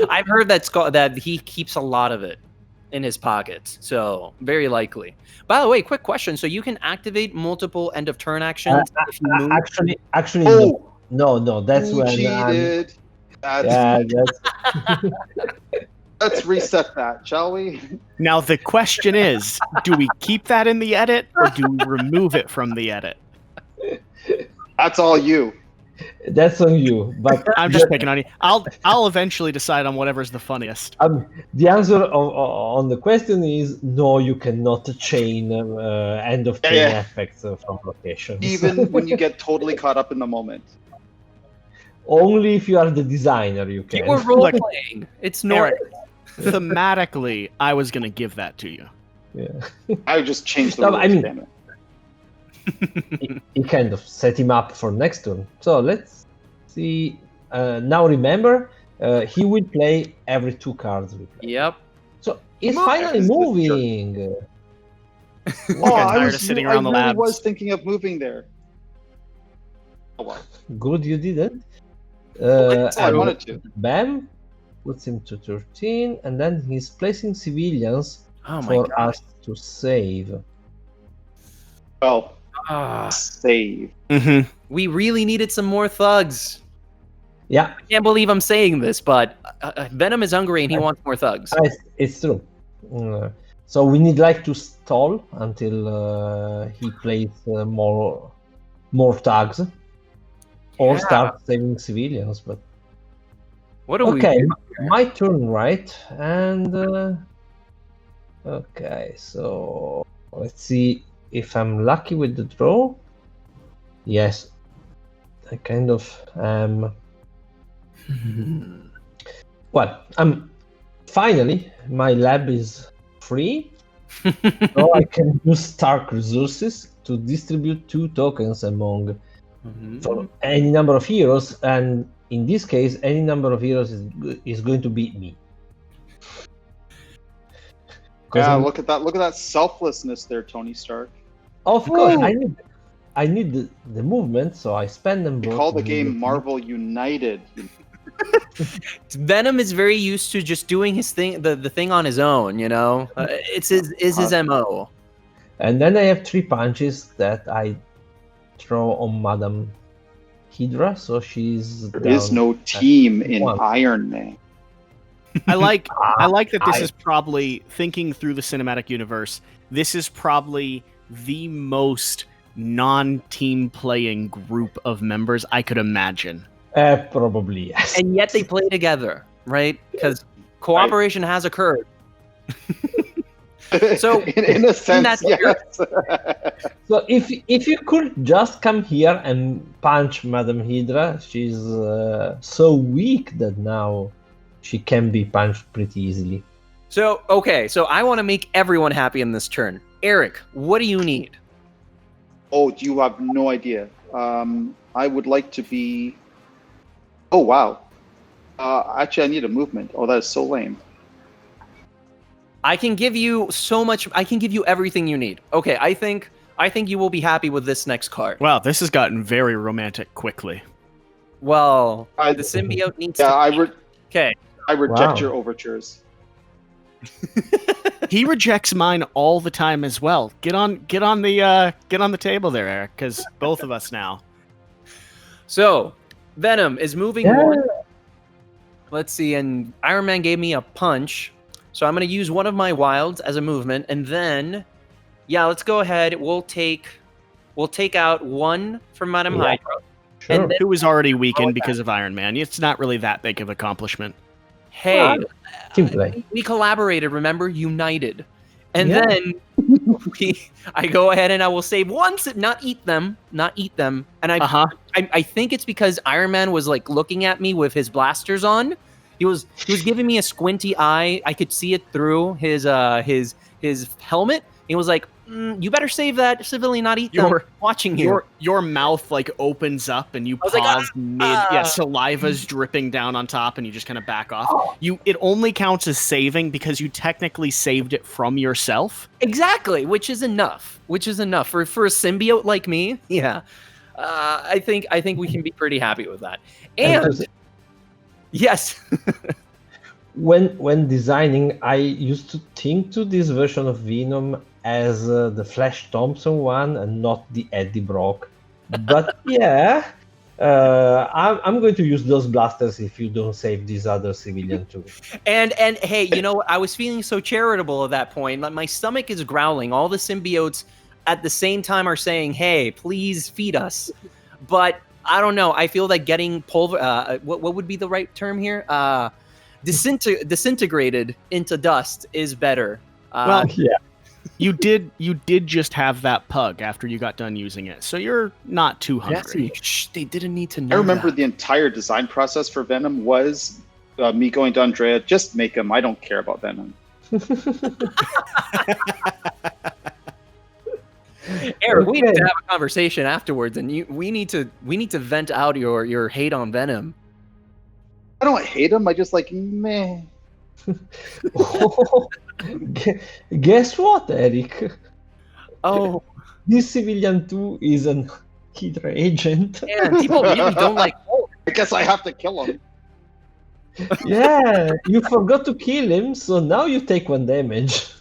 S2: I've heard that he keeps a lot of it in his pockets, so very likely. By the way, quick question: so you can activate multiple end of turn actions if you move?
S3: Actually,
S4: Oh,
S3: no. That's
S4: who
S3: when
S4: cheated? Let's reset that, shall we?
S1: Now the question is, do we keep that in the edit or do we remove it from the edit?
S4: That's all you.
S3: That's on you. But
S1: I'm just picking on you. I'll eventually decide on whatever's the funniest.
S3: The answer on the question is no. You cannot chain end of chain effects from locations.
S4: Even when you get totally caught up in the moment.
S3: Only if you are the designer, you can.
S2: You were role playing. It's normal.
S1: Thematically, I was gonna give that to you.
S3: Yeah.
S4: I would just change the rules.
S3: I mean,
S4: damn it.
S3: He kind of set him up for next turn. So let's see. Now remember, he will play every 2 cards.
S2: Yep.
S3: So he's finally moving.
S1: I was sitting around the labs.
S4: I was thinking of moving there. Oh, well.
S3: Good, you didn't.
S4: I wanted to.
S3: Bam, puts him to 13, and then he's placing civilians
S2: Oh my
S3: for
S2: God.
S3: us to save.
S4: Well, save.
S1: Mm-hmm.
S2: We really needed some more thugs.
S3: Yeah,
S2: I can't believe I'm saying this, but Venom is hungry and he wants more thugs.
S3: it's true. So we need like to stall until he plays more tags, or start saving civilians. But
S2: What do we
S3: okay,
S2: do?
S3: my turn, right? And okay, so let's see if I'm lucky with the draw. Yes, I kind of am. Well, I'm finally my lab is free, so I can use Stark resources to distribute 2 tokens among for any number of heroes, and in this case, any number of heroes is going to beat me.
S4: Yeah, look at that! Look at that selflessness there, Tony Stark.
S3: Of course, I need the movement, so I spend them both.
S4: We call the game Marvel United.
S2: Venom is very used to just doing his thing, the thing on his own. You know, it's his MO.
S3: And then I have 3 punches that I throw on Madame Hydra, so she's.
S4: There is no team in Iron Man.
S1: I like that this is probably, thinking through the cinematic universe, this is probably the most non-team playing group of members I could imagine.
S3: Probably, yes.
S2: And yet they play together, right? Because cooperation has occurred. So
S4: in a sense, yes.
S3: So if you could just come here and punch Madame Hydra, she's so weak that now she can be punched pretty easily.
S2: So I want to make everyone happy in this turn. Eric, what do you need?
S4: Oh, you have no idea. I would like to be. Oh wow. Actually, I need a movement. Oh, that is so lame.
S2: I can give you so much. I can give you everything you need. Okay, I think you will be happy with this next card.
S1: Wow, this has gotten very romantic quickly.
S2: Well, the symbiote needs
S4: to...
S2: Okay.
S4: I reject your overtures.
S1: He rejects mine all the time as well. Get on the table there, Eric, because both of us now.
S2: So, Venom is moving one. Let's see, and Iron Man gave me a punch. So I'm going to use one of my wilds as a movement, and then, let's go ahead. We'll take out one from Madame Hydra.
S3: Sure.
S2: And then,
S1: who is already weakened because of Iron Man. It's not really that big of an accomplishment.
S2: Hey,
S3: team play.
S2: We collaborated, remember? United. And then I go ahead and I will save one, not eat them. And I think it's because Iron Man was like looking at me with his blasters on. He was giving me a squinty eye. I could see it through his helmet. He was like, "You better save that civilian, not eat them." Watching you.
S1: Your mouth like opens up and you pause mid. Saliva's dripping down on top, and you just kind of back off. It only counts as saving because you technically saved it from yourself.
S2: Exactly, which is enough. For a symbiote like me. Yeah, I think we can be pretty happy with that. And yes.
S3: When designing, I used to think to this version of Venom as the Flash Thompson one and not the Eddie Brock. But I'm going to use those blasters if you don't save this other civilian too.
S2: And hey, you know, I was feeling so charitable at that point. Like, my stomach is growling. All the symbiotes at the same time are saying, "Hey, please feed us." But I don't know. I feel that getting what would be the right term here? Disintegrated into dust is better.
S1: Well,
S3: Yeah.
S1: you did just have that pug after you got done using it, so you're not too hungry.
S2: Shh, they didn't need to know.
S4: I remember
S2: that.
S4: the entire design process for Venom was me going to Andrea, just make him. I don't care about Venom.
S2: Eric, we need
S3: Okay.
S2: to have a conversation afterwards, and we need to vent out your hate on Venom.
S4: I don't hate him. I just like meh.
S3: Guess what, Eric?
S2: Oh,
S3: This civilian too is an Hydra agent.
S2: man, people really don't like Hulk.
S4: I guess I have to kill him.
S3: Yeah, you forgot to kill him, so now you take 1 damage.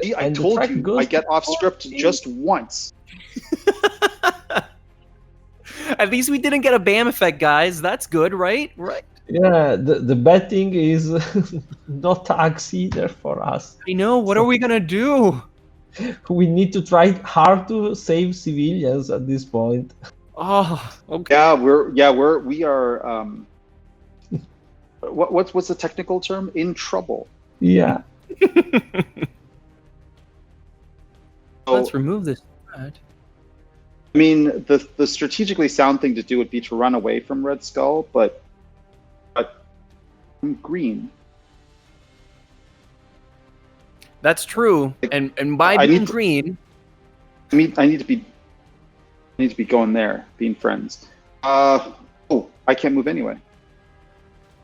S4: See, I
S3: And the
S4: told
S3: track
S4: you
S3: goes
S4: I get
S3: to
S4: off script
S3: 14.
S4: just once.
S2: At least we didn't get a BAM effect, guys. That's good, right? Right.
S3: Yeah, the bad thing is not tags either for us.
S2: I know. What are we gonna do?
S3: We need to try hard to save civilians at this point.
S2: Oh, okay.
S4: Yeah, we are. What's the technical term? In trouble.
S3: Yeah.
S4: So,
S2: Let's remove this thread.
S4: I mean, the strategically sound thing to do would be to run away from Red Skull, but I'm green.
S2: That's true. And by
S4: I
S2: being
S4: need to-
S2: green,
S4: I need to be going there, being friends. I can't move anyway.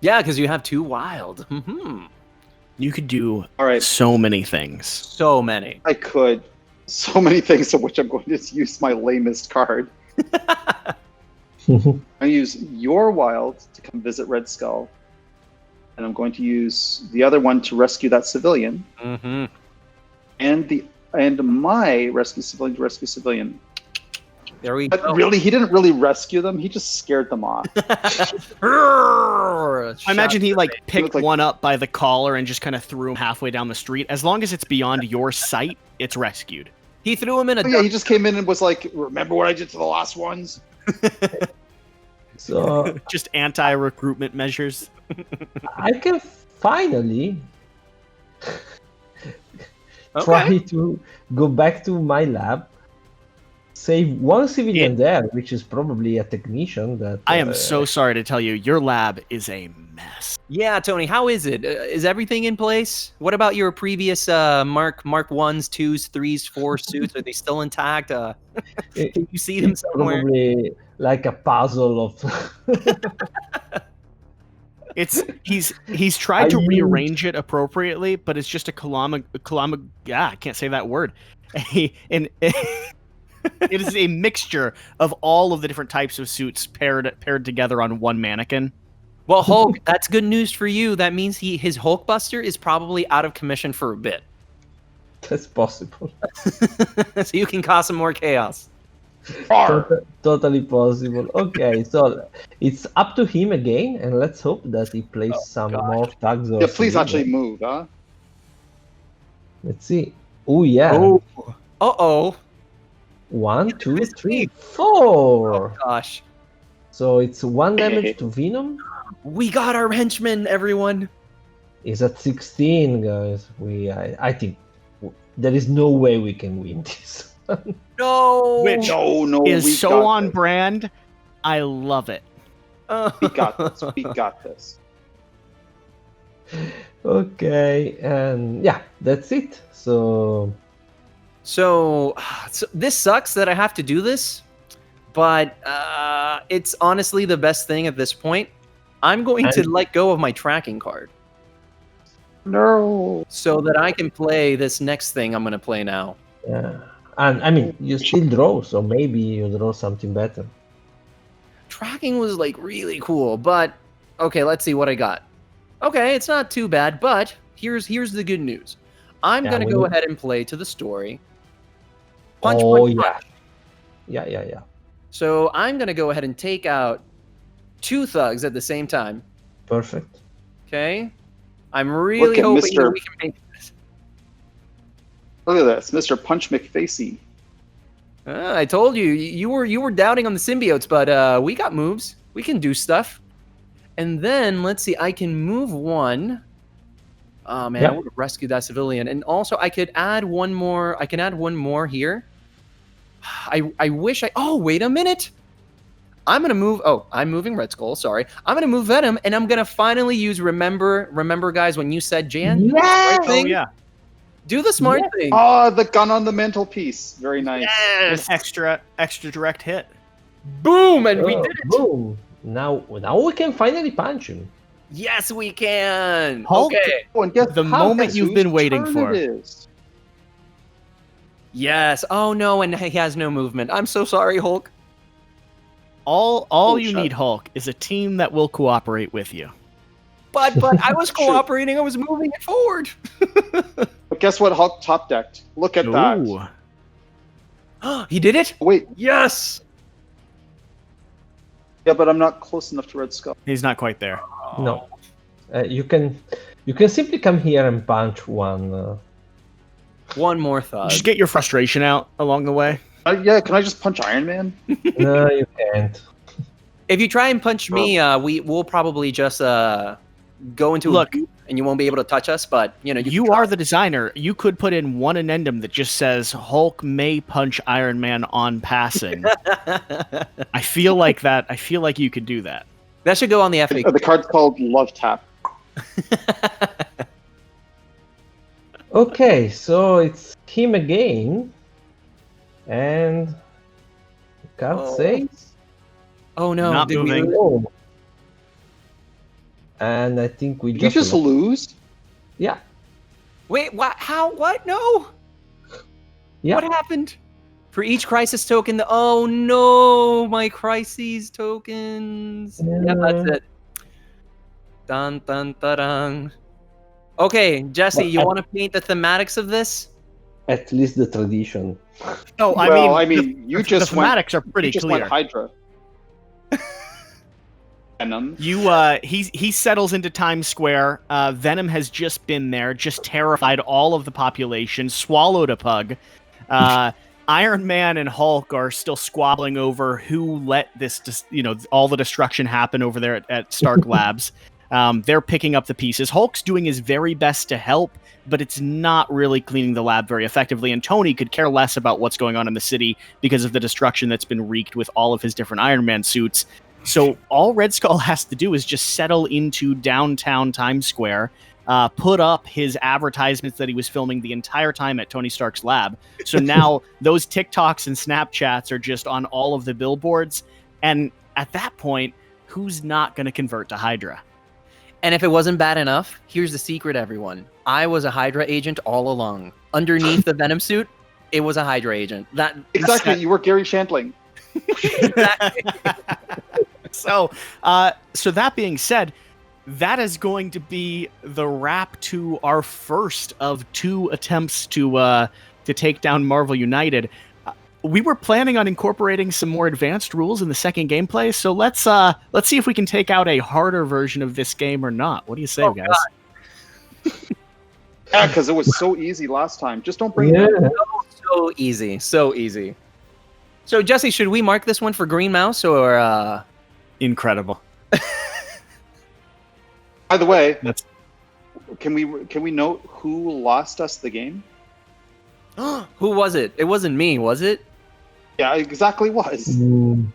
S2: yeah, because you have 2 wild.
S1: You could do
S4: All right,
S1: so many things.
S2: So many.
S4: I could. So many things of which I'm going to use my lamest card. I use your wild to come visit Red Skull, and I'm going to use the other one to rescue that civilian,
S2: Mm-hmm.
S4: and my rescue civilian to rescue civilian.
S2: There we
S4: But
S2: go.
S4: really, he didn't really rescue them. He just scared them off.
S1: I imagine he like
S4: Looked
S1: picked
S4: like-
S1: one up by the collar and just kind of threw him halfway down the street. As long as it's beyond your sight, it's rescued.
S2: He threw him in a
S4: Oh, yeah, he just came in and was like, "Remember what I did to the last ones?"
S3: So
S1: Just anti-recruitment measures.
S3: I can finally try to go back to my lab, save 1 civilian there, which is probably a technician. That
S1: I am so sorry to tell you, your lab is a mess.
S2: Yeah, Tony, how is it? Is everything in place? What about your previous Mark 1s, 2s, 3s, 4 suits? Are they still intact? Can you see them
S3: It's
S2: somewhere?
S3: probably like a puzzle of.
S1: He's tried to
S3: I
S1: rearrange it appropriately, but it's just I can't say that word. It is a mixture of all of the different types of suits paired together on one mannequin.
S2: Well, Hulk, that's good news for you. That means his Hulkbuster is probably out of commission for a bit.
S3: That's possible.
S2: So you can cause some more chaos.
S3: Totally possible. Okay, so it's up to him again, and let's hope that he plays some more tags. Or
S4: Yeah, please
S3: civilians.
S4: actually move, huh?
S3: Let's see. Oh yeah.
S2: Oh. Uh-oh.
S3: 1, 2,
S2: Miss
S3: 3,
S2: me.
S3: 4.
S2: Gosh.
S3: So it's 1 damage to Venom.
S2: We got our henchman, everyone.
S3: Is at 16, guys. I think there is no way we can win this.
S2: No.
S1: Which
S4: No,
S1: is
S4: we
S1: so
S4: got
S1: on
S4: this.
S1: brand. I love it.
S4: We got this. We got this.
S3: Okay, and yeah, that's it. So
S2: So this sucks that I have to do this, but it's honestly the best thing at this point. I'm going to let go of my tracking card
S4: No.
S2: so that I can play this next thing I'm going to play now.
S3: yeah, and I mean you still draw, so maybe you draw something better.
S2: Tracking was like really cool, but okay, let's see what I got. Okay, it's not too bad, but here's the good news. I'm
S3: Yeah,
S2: going to
S3: we
S2: go
S3: need-
S2: ahead and play to the story. Punch,
S3: Oh
S2: punch,
S3: yeah,
S2: punch.
S3: yeah.
S2: So I'm going to go ahead and take out 2 thugs at the same time.
S3: Perfect.
S2: Okay? I'm really
S4: at
S2: hoping that
S4: Mr.
S2: we can make this.
S4: Look at this, Mr. Punch McFacey.
S2: I told you, you were doubting on the symbiotes, but we got moves. We can do stuff. And then, let's see, I can move 1. Oh, man,
S3: Yep.
S2: I would have rescued that civilian. And also, I could add 1 more. I can add 1 more here. I wish I... Oh, wait a minute. I'm going to move... Oh, I'm moving Red Skull, sorry. I'm going to move Venom, and I'm going to finally use Remember. Remember, guys, when you said, Jan?
S3: Yes!
S1: Oh, yeah.
S2: Do the smart thing.
S4: Oh, the gun on the mantelpiece. Very nice.
S1: An extra direct hit.
S2: Boom, and we did it.
S3: Boom. Now we can finally punch him.
S2: Yes, we can.
S1: Hulk,
S2: Okay.
S4: Oh, and guess
S1: the
S4: how?
S1: moment
S4: Guess
S1: you've
S4: whose
S1: been waiting
S4: turn
S1: for.
S4: it is?
S2: Yes. Oh, no, and he has no movement. I'm so sorry, Hulk.
S1: All
S4: Oh,
S1: you
S4: shut
S1: need, Hulk, is a team that will cooperate with you.
S2: But I was cooperating. I was moving it forward.
S4: But guess what? Hulk top decked. Look at that.
S1: Ooh.
S2: He did it?
S4: Wait,
S2: Yes.
S4: yeah, but I'm not close enough to Red Skull.
S1: He's not quite there.
S3: No. You can simply come here and punch 1.
S2: One more thug.
S1: Just get your frustration out along the way.
S4: Yeah, can I just punch Iron Man?
S3: No, you can't.
S2: If you try and punch me, we'll probably just go into
S1: Look.
S2: a goop and you won't be able to touch us. But you know,
S1: You are the designer. You could put in one addendum that just says Hulk may punch Iron Man on passing. I feel like that. I feel like you could do that.
S2: That should go on the FAQ.
S4: The card's called Love Tap.
S3: Okay, so it's him again. And the card
S2: Oh.
S3: says
S2: Oh no!
S1: Not
S2: did we
S1: moving.
S2: lose?
S3: no. And I think we
S4: Did you just
S3: lost.
S4: lose?
S3: Yeah.
S2: Wait, what? How? What? No!
S3: Yeah.
S2: What happened? For each crisis token, oh no, my crises tokens. Yeah, that's it. Dun dun dun dun. Okay, Jesse, you
S3: Well,
S2: want to paint the thematics of this?
S3: At least the tradition.
S1: Oh,
S4: Well, I
S1: the-
S4: mean, you just
S1: the
S4: went.
S1: thematics are pretty
S4: You just
S1: clear.
S4: went Hydra. Venom.
S1: He settles into Times Square. Venom has just been there, just terrified all of the population, swallowed a pug. Iron Man and Hulk are still squabbling over who let this, all the destruction happen over there at Stark Labs. They're picking up the pieces. Hulk's doing his very best to help, but it's not really cleaning the lab very effectively. And Tony could care less about what's going on in the city because of the destruction that's been wreaked with all of his different Iron Man suits. So all Red Skull has to do is just settle into downtown Times Square, put up his advertisements that he was filming the entire time at Tony Stark's lab. So now those TikToks and Snapchats are just on all of the billboards. And at that point, who's not going to convert to Hydra?
S2: And if it wasn't bad enough, here's the secret, everyone. I was a Hydra agent all along. Underneath the Venom suit, it was a Hydra agent.
S4: Exactly. You were Gary Shandling.
S2: Exactly.
S1: So that being said, that is going to be the wrap to our first of 2 attempts to take down Marvel United. We were planning on incorporating some more advanced rules in the second gameplay, so let's see if we can take out a harder version of this game or not. What do you say, guys?
S4: Yeah, because it was so easy last time. Just don't bring it
S3: Yeah.
S4: up.
S2: So easy. So easy. So, Jesse, should we mark this one for Green Mouse or...
S1: Incredible.
S4: By the way,
S1: That's
S4: can we note who lost us the game?
S2: Who was it? It wasn't me, was it?
S4: Yeah, it exactly was.
S3: Mm,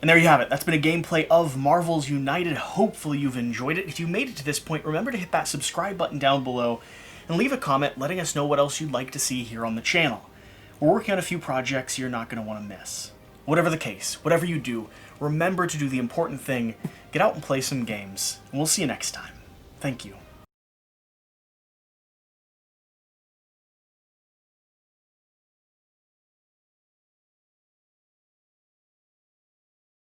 S1: And there you have it. That's been a gameplay of Marvel's United. Hopefully you've enjoyed it. If you made it to this point, remember to hit that subscribe button down below and leave a comment letting us know what else you'd like to see here on the channel. We're working on a few projects you're not going to want to miss. Whatever the case, whatever you do, remember to do the important thing. Get out and play some games. And we'll see you next time. Thank you.